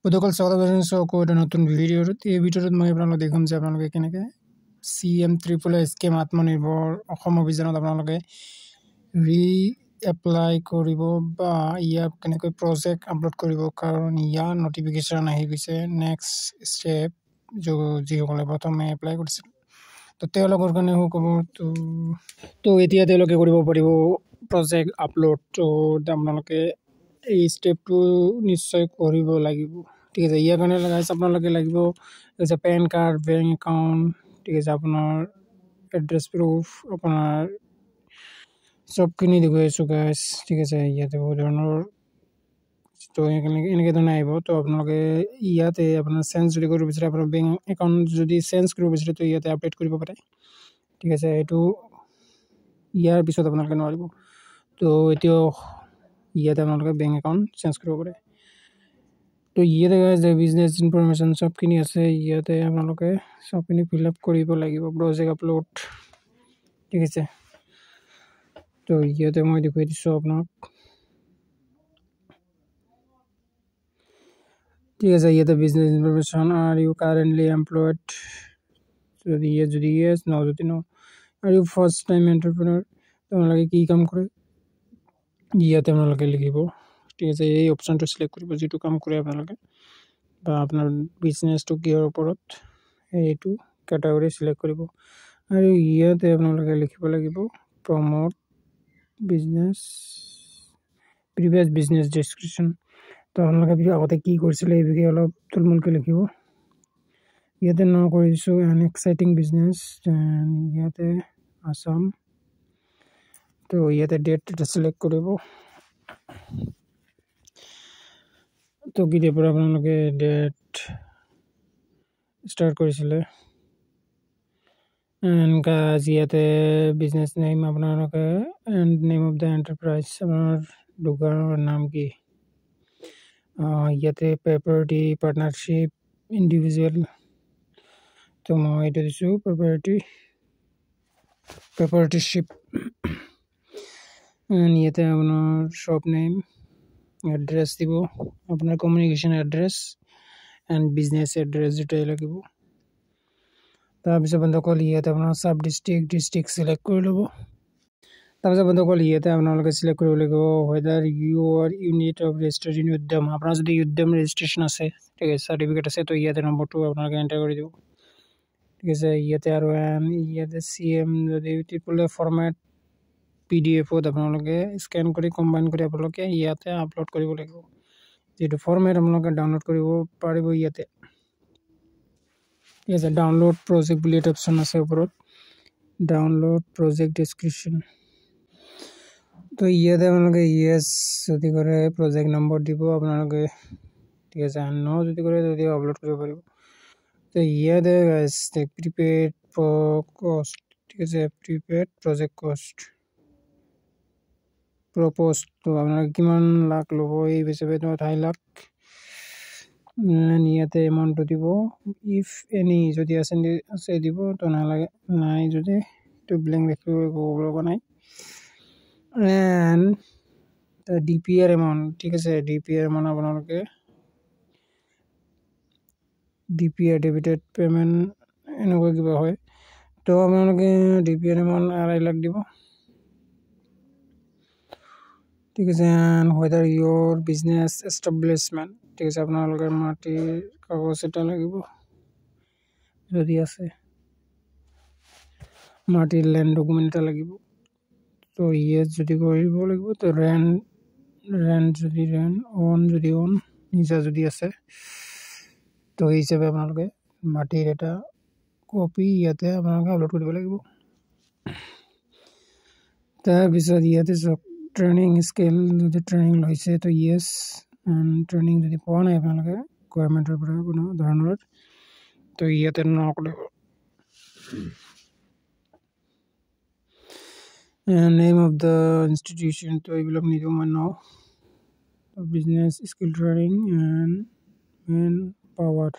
বন্ধুসকল স্বাগতম জনাইছোঁ আকৌ এটা নতুন ভিডিঅ'ত। এই ভিডিঅ'টোত মই আপোনালোকক দেখুৱাম যে আপোনালোকে কেনেকৈ CM3 স্কিম আত্মনিৰ্ভৰ অসম অভিযানত আপোনালোকে এপ্লাই কৰিব বা ইয়াক কেনেকৈ প্ৰজেক্ট আপলোড কৰিব, কাৰণ ইয়াৰ নটিফিকেশ্যন আহি গৈছে নেক্সট ষ্টেপ যিসকলে প্ৰথমে এপ্লাই কৰিছিল। তো তেওঁলোকৰ কাৰণে সুখবৰ। তো এতিয়া তেওঁলোকে কৰিব পাৰিব প্ৰজেক্ট আপলোড। তো আপোনালোকে এই ষ্টেপটো নিশ্চয় কৰিব লাগিব, ঠিক আছে। ইয়াৰ কাৰণে আপোনালোকে লাগিব পেন কাৰ্ড, বেংক একাউণ্ট, ঠিক আছে, আপোনাৰ এড্ৰেছ প্ৰুফ, আপোনাৰ চবখিনি দেখুৱাইছোঁ গাইজ, ঠিক আছে। ইয়াতে বহুত ধৰণৰ তো এনেকৈ ধৰণে আহিব। তো আপোনালোকে ইয়াতে আপোনাৰ চেঞ্জ যদি কৰিব বিচাৰে, আপোনাৰ বেংক একাউণ্ট যদি চেঞ্জ কৰিব বিচাৰে তো ইয়াতে আপডেট কৰিব পাৰে, ঠিক আছে। এইটো ইয়াৰ পিছত আপোনালোকে নোৱাৰিব। তো এতিয়াও ইয়াতে আপোনালোকে বেংক একাউণ্ট চেঞ্জ কৰিব পাৰে। তো ইয়াতে যে বিজনেছ ইনফৰমেশ্যন চবখিনি আছে, ইয়াতে আপোনালোকে চবখিনি ফিল আপ কৰিব লাগিব, প্ৰজেক্ট আপলোড, ঠিক আছে। তো ইয়াতে মই দেখুৱাই দিছোঁ আপোনাক, ঠিক আছে। ইয়াতে business information, are you currently employed, যদি ইয়েছ, ন যদি ন, আৰু ফাৰ্ষ্ট টাইম এণ্টাৰপ্ৰেনাৰ, আপোনালোকে কি কাম কৰে ইয়াতে আপোনালোকে লিখিব, ঠিক আছে। এই অপশ্যনটো চিলেক্ট কৰিব যিটো কাম কৰে আপোনালোকে, বা আপোনাৰ বিজনেছটো কিহৰ ওপৰত, এইটো কেটাগৰী চিলেক্ট কৰিব। আৰু ইয়াতে আপোনালোকে লিখিব লাগিব promote business, previous business description. তো আপোনালোকে আগতে কি কৰিছিলে এই বিষয়ে অলপ থুলমূলকৈ লিখিব। ইয়াতে ন কৰি দিছোঁ এন এক্সাইটিং বিজনেছ, ইয়াতে আছাম। তো ইয়াতে ডেট এটা চিলেক্ট কৰিব। তো কেতিয়াৰ পৰা আপোনালোকে ডেট ষ্টাৰ্ট কৰিছিলে, ইয়াতে বিজনেছ নেম আপোনালোকে, and name of the enterprise, আপোনাৰ দোকানৰ নাম কি, ইয়াতে প্ৰপাৰ্টি, পাৰ্টনাৰশ্বিপ, ইণ্ডিভিজুৱেল। তো মই এইটো দিছোঁ প্ৰপাৰ্টিশ্বিপ। ইয়াতে আপোনাৰ শ্বপ নেম, এড্ৰেছ দিব, আপোনাৰ communication address and business address দুটাই লাগিব। তাৰপিছত বন্ধুসকল ইয়াতে আপোনাৰ চাব ডিষ্ট্ৰিক্ট চিলেক্ট কৰি ল'ব। তাৰপিছত বন্ধুসকল ইয়াতে আপোনালোকে চিলেক্ট কৰিব লাগিব weather Euro unit of registered in উদ্যম, আপোনাৰ যদি উদ্যম ৰেজিষ্ট্ৰেশ্যন আছে, ঠিক আছে, চাৰ্টিফিকেট আছে, তো ইয়াতে নম্বৰটো আপোনালোকে এণ্টাৰ কৰি দিব, ঠিক আছে। ইয়াতে আৰু ইয়াতে CM যদি ফৰ্মেট PDF-ত আপোনালোকে স্কেন কৰি কম্বাইন কৰি আপোনালোকে ইয়াতে আপলোড কৰিব লাগিব, যিটো ফৰ্মেট আপোনালোকে ডাউনলোড কৰিব পাৰিব ইয়াতে, ঠিক আছে। ডাউনলোড প্ৰজেক্ট বুলি এটা অপশ্যন আছে ওপৰত, ডাউনলোড প্ৰজেক্ট ডেছক্ৰিপশ্যন। তো ইয়াতে আপোনালোকে ইয়েছ যদি কৰে প্ৰজেক্ট নম্বৰ দিব আপোনালোকে, ঠিক আছে। ন যদি কৰে যদি আপলোড কৰিব পাৰিব। তো ইয়াতে প্ৰিপেইড কষ্ট, ঠিক আছে, প্ৰিপেইড প্ৰজেক্ট কষ্ট প্ৰপ'জ, তো আপোনালোকে কিমান লাখ ল'ব এই হিচাপে 2.5 লাখ। ইয়াতে এমাউণ্টটো দিব, ইফ এনি যদি আছে দিব, তো নালাগে, নাই যদি এইটো ব্লেংক ৰাখিব, ক'ব লগা নাই। এণ্ড DPR এমাউণ্ট, ঠিক আছে, DPR এমাউণ্ট আপোনালোকে DPR ডেবিটেড পে'মেণ্ট এনেকুৱা কিবা হয়, তো আপোনালোকে DPR এমাউণ্ট 2.5 লাখ দিব, ঠিক আছে। And whether your business establishment, ঠিক আছে, আপোনালোকে মাটিৰ কাগজ এটা লাগিব যদি আছে, মাটিৰ লেণ্ড ডকুমেণ্ট এটা লাগিব। তো ইয়েছ যদি কৰিব লাগিব, তো ৰেণ্ট যদি অন নিজা যদি আছে, তো এই হিচাপে আপোনালোকে মাটিৰ এটা কপি ইয়াতে আপোনালোকে আপলোড কৰিব লাগিব। তাৰপিছত ইয়াতে চব ট্ৰেইনিং স্কিল যদি ট্ৰেইনিং লৈছে তো ইয়েছ, ট্ৰেইনিং যদি পোৱা নাই আপোনালোকে গভৰ্ণমেণ্টৰ পৰা কোনো ধৰণৰ, তো ইয়াতে নকৰিব। নেম অফ দ্য ইনষ্টিটিউশ্যন, তো এইবিলাক নিদিওঁ মই, ন business skill training and man power,